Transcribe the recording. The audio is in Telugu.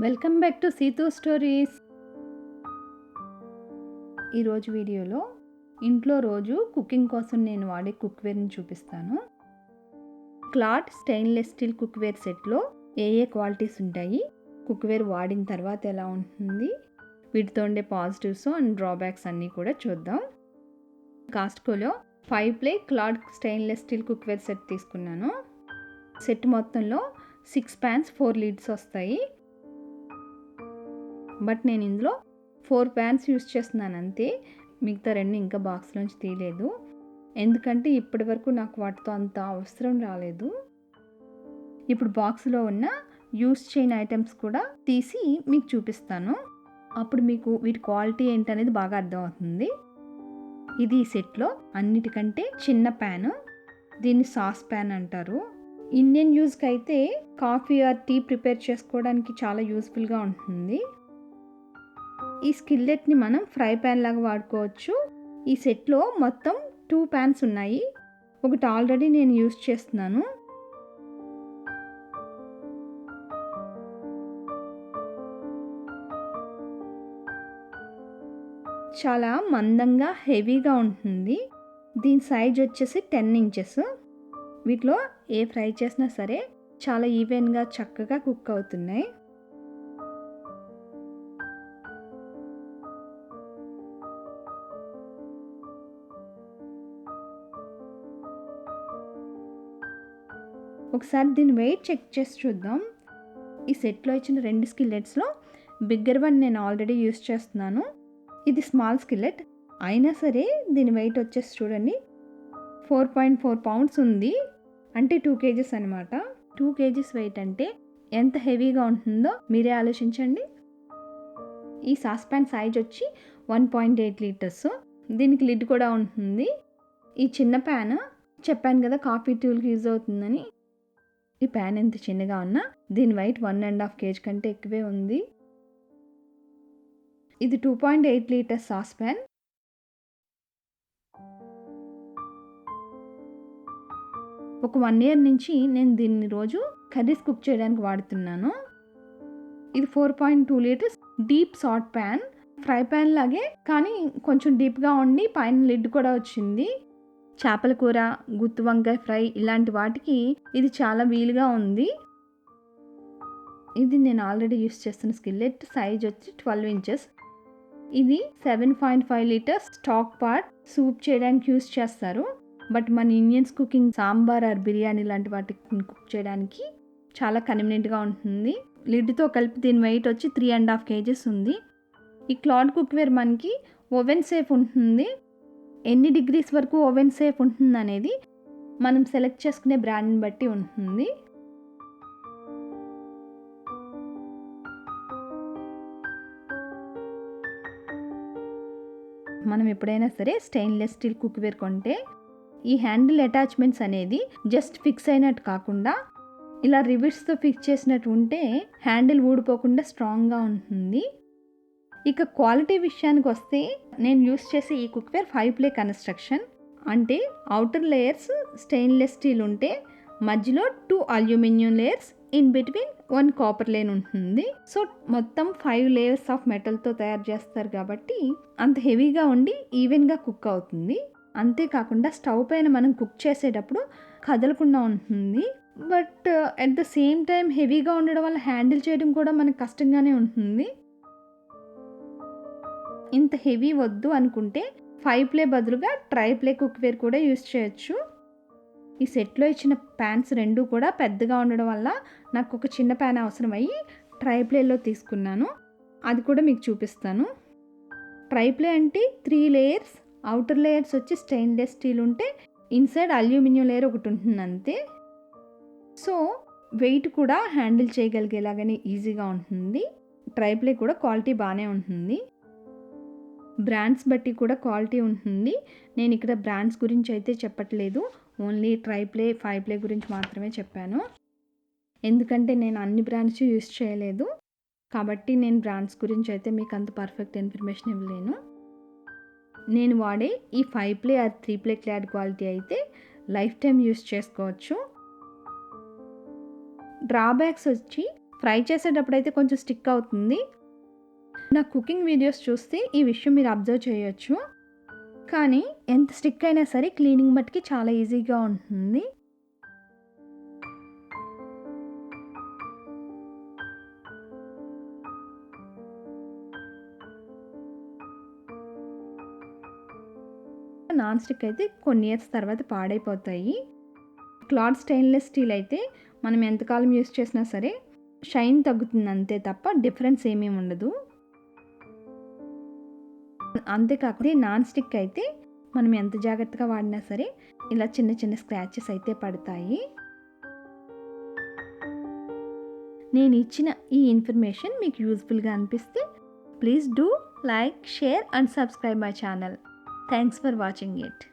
Welcome back to Seethu stories. ఈరోజు వీడియోలో ఇంట్లో రోజు కుకింగ్ కోసం నేను వాడే కుక్వేర్ని చూపిస్తాను. క్లాత్ స్టెయిన్లెస్ స్టీల్ కుక్వేర్ సెట్లో ఏ క్వాలిటీస్ ఉంటాయి, కుక్వేర్ వాడిన తర్వాత ఎలా ఉంటుంది, వీటితో ఉండే పాజిటివ్స్ అండ్ డ్రాబ్యాక్స్ అన్నీ కూడా చూద్దాం. కాస్ట్కోలో 5 play cloth stainless steel cookware set తీసుకున్నాను. సెట్ మొత్తంలో 6 ప్యాన్స్ 4 లిడ్స్ వస్తాయి. బట్ నేను ఇందులో 4 ప్యాన్స్ యూస్ చేస్తున్నాను అంతే. మిగతా 2 ఇంకా బాక్స్లోంచి తీయలేదు, ఎందుకంటే ఇప్పటి వరకు నాకు వాటితో అంత అవసరం రాలేదు. ఇప్పుడు బాక్స్లో ఉన్న యూస్ చేయని ఐటమ్స్ కూడా తీసి మీకు చూపిస్తాను. అప్పుడు మీకు వీటి క్వాలిటీ ఏంటనేది బాగా అర్థమవుతుంది. ఇది ఈ సెట్లో అన్నిటికంటే చిన్న ప్యాను. దీన్ని సాస్ ప్యాన్ అంటారు. ఇండియన్ యూస్కి అయితే కాఫీ ఆర్ టీ ప్రిపేర్ చేసుకోవడానికి చాలా యూస్ఫుల్గా ఉంటుంది. ఈ స్కిల్లెట్ని మనం ఫ్రై ప్యాన్ లాగా వాడుకోవచ్చు. ఈ సెట్లో మొత్తం 2 ప్యాన్స్ ఉన్నాయి. ఒకటి ఆల్రెడీ నేను యూస్ చేస్తున్నాను. చాలా మందంగా హెవీగా ఉంటుంది. దీని సైజ్ వచ్చేసి 10 ఇంచెస్. వీటిలో ఏ ఫ్రై చేసినా సరే చాలా ఈవెన్గా చక్కగా కుక్ అవుతున్నాయి. ఒకసారి దీని వెయిట్ చెక్ చేసి చూద్దాం. ఈ సెట్లో ఇచ్చిన 2 స్కిల్లెట్స్లో బిగ్గర్ వన్ నేను ఆల్రెడీ యూస్ చేస్తున్నాను. ఇది స్మాల్ స్కిల్లెట్ అయినా సరే దీని వెయిట్ వచ్చేసి చూడండి 4.4 పౌండ్స్ ఉంది. అంటే 2 కేజీస్ అనమాట. 2 కేజీస్ వెయిట్ అంటే ఎంత హెవీగా ఉంటుందో మీరే ఆలోచించండి. ఈ సాస్ ప్యాన్ సైజ్ వచ్చి 1.8 లీటర్స్. దీనికి లిడ్ కూడా ఉంటుంది. ఈ చిన్న ప్యాన్ చెప్పాను కదా కాఫీ టీకి యూజ్ అవుతుందని. ఈ ప్యాన్ ఎంత చిన్నగా ఉన్నా దీని వెయిట్ 1.5 కేజీ కంటే ఎక్కువే ఉంది. ఇది 2.8 లీటర్స్ సాస్ ప్యాన్. ఒక 1 ఇయర్ నుంచి నేను దీన్ని రోజు కర్రీస్ కుక్ చేయడానికి వాడుతున్నాను. ఇది 4.2 లీటర్స్ డీప్ సాట్ ప్యాన్. ఫ్రై ప్యాన్ లాగే కానీ కొంచెం డీప్గా ఉండి పైన లిడ్ కూడా వచ్చింది. చేపల కూర, గుత్తి వంకాయ ఫ్రై ఇలాంటి వాటికి ఇది చాలా వీలుగా ఉంది. ఇది నేను ఆల్రెడీ యూస్ చేస్తున్న స్కిల్లెట్. సైజ్ వచ్చి 12 ఇంచెస్. ఇది 7.5 లీటర్స్ స్టాక్ పాట్. సూప్ చేయడానికి యూస్ చేస్తారు. బట్ మన Indians cooking sambar or biryani లాంటి వాటికి కుక్ చేయడానికి చాలా కన్వీనియంట్గా ఉంటుంది. లిడ్తో కలిపి దీని వెయిట్ వచ్చి 3.5 కేజీస్ ఉంది. ఈ క్లాత్ కుక్వేర్ మనకి ఓవెన్ సేఫ్ ఉంటుంది. ఎన్ని డిగ్రీస్ వరకు ఓవెన్ సేఫ్ ఉంటుంది అనేది మనం సెలెక్ట్ చేసుకునే బ్రాండ్ని బట్టి ఉంటుంది. మనం ఎప్పుడైనా సరే స్టెయిన్లెస్ స్టీల్ కుక్వేర్ కొంటే ఈ హ్యాండిల్ అటాచ్మెంట్స్ అనేది జస్ట్ ఫిక్స్ అయినట్టు కాకుండా ఇలా రివిట్స్తో ఫిక్స్ చేసినట్టు ఉంటే హ్యాండిల్ ఊడిపోకుండా స్ట్రాంగ్గా ఉంటుంది. ఇక క్వాలిటీ విషయానికి వస్తే నేను యూస్ చేసే ఈ కుక్వేర్ 5 ప్లే కన్స్ట్రక్షన్. అంటే అవుటర్ లేయర్స్ స్టెయిన్లెస్ స్టీల్ ఉంటే మధ్యలో 2 aluminium layers, in between 1 copper lane ఉంటుంది. సో మొత్తం 5 లేయర్స్ ఆఫ్ మెటల్తో తయారు చేస్తారు కాబట్టి అంత హెవీగా ఉండి ఈవెన్గా కుక్ అవుతుంది. అంతేకాకుండా స్టవ్ పైన మనం కుక్ చేసేటప్పుడు కదలకుండా ఉంటుంది. But at the same time హెవీగా ఉండడం వల్ల హ్యాండిల్ చేయడం కూడా మనకు కష్టంగానే ఉంటుంది. ఇంత హెవీ వద్దు అనుకుంటే 5 ప్లే బదులుగా ట్రై ప్లే కుక్వేర్ కూడా యూస్ చేయొచ్చు. ఈ సెట్లో ఇచ్చిన ప్యాన్స్ 2 కూడా పెద్దగా ఉండడం వల్ల నాకు ఒక చిన్న ప్యాన్ అవసరమయ్యి ట్రై ప్లేలో తీసుకున్నాను. అది కూడా మీకు చూపిస్తాను. ట్రై ప్లే అంటే 3 లేయర్స్. అవుటర్ లేయర్స్ వచ్చి స్టెయిన్లెస్ స్టీల్ ఉంటే ఇన్సైడ్ అల్యూమినియం లేయర్ ఒకటి ఉంటుంది అంతే. సో వెయిట్ కూడా హ్యాండిల్ చేయగలిగేలాగానే ఈజీగా ఉంటుంది. ట్రై ప్లే కూడా క్వాలిటీ బాగానే ఉంటుంది. బ్రాండ్స్ బట్టి కూడా క్వాలిటీ ఉంటుంది. నేను ఇక్కడ బ్రాండ్స్ గురించి అయితే చెప్పట్లేదు, ఓన్లీ ట్రై ప్లే 5 ప్లే గురించి మాత్రమే చెప్పాను. ఎందుకంటే నేను అన్ని బ్రాండ్స్ యూస్ చేయలేదు కాబట్టి నేను బ్రాండ్స్ గురించి అయితే మీకు అంత పర్ఫెక్ట్ ఇన్ఫర్మేషన్ ఇవ్వలేను. నేను వాడే ఈ 5 ply or 3 ply clad quality అయితే లైఫ్ టైం యూస్ చేసుకోవచ్చు. డ్రాబ్యాక్స్ వచ్చి ఫ్రై చేసేటప్పుడు అయితే కొంచెం స్టిక్ అవుతుంది. నా కుకింగ్ వీడియోస్ చూస్తే ఈ విషయం మీరు అబ్జర్వ్ చేయొచ్చు. కానీ ఎంత స్టిక్ అయినా సరే క్లీనింగ్ మట్టుకి చాలా ఈజీగా ఉంటుంది. నాన్ స్టిక్ అయితే కొన్ని ఇయర్స్ తర్వాత పాడైపోతాయి. క్లాత్ స్టెయిన్‌లెస్ స్టీల్ అయితే మనం ఎంతకాలం యూజ్ చేసినా సరే షైన్ తగ్గుతుంది అంతే తప్ప డిఫరెన్స్ ఏమీ ఉండదు. అంతేకాకుండా నాన్ స్టిక్ అయితే మనం ఎంత జాగ్రత్తగా వాడినా సరే ఇలా చిన్న చిన్న స్క్రాచెస్ అయితే పడతాయి. నేను ఇచ్చిన ఈ ఇన్ఫర్మేషన్ మీకు యూజ్ఫుల్గా అనిపిస్తే please do like, share and subscribe my channel. Thanks for watching it.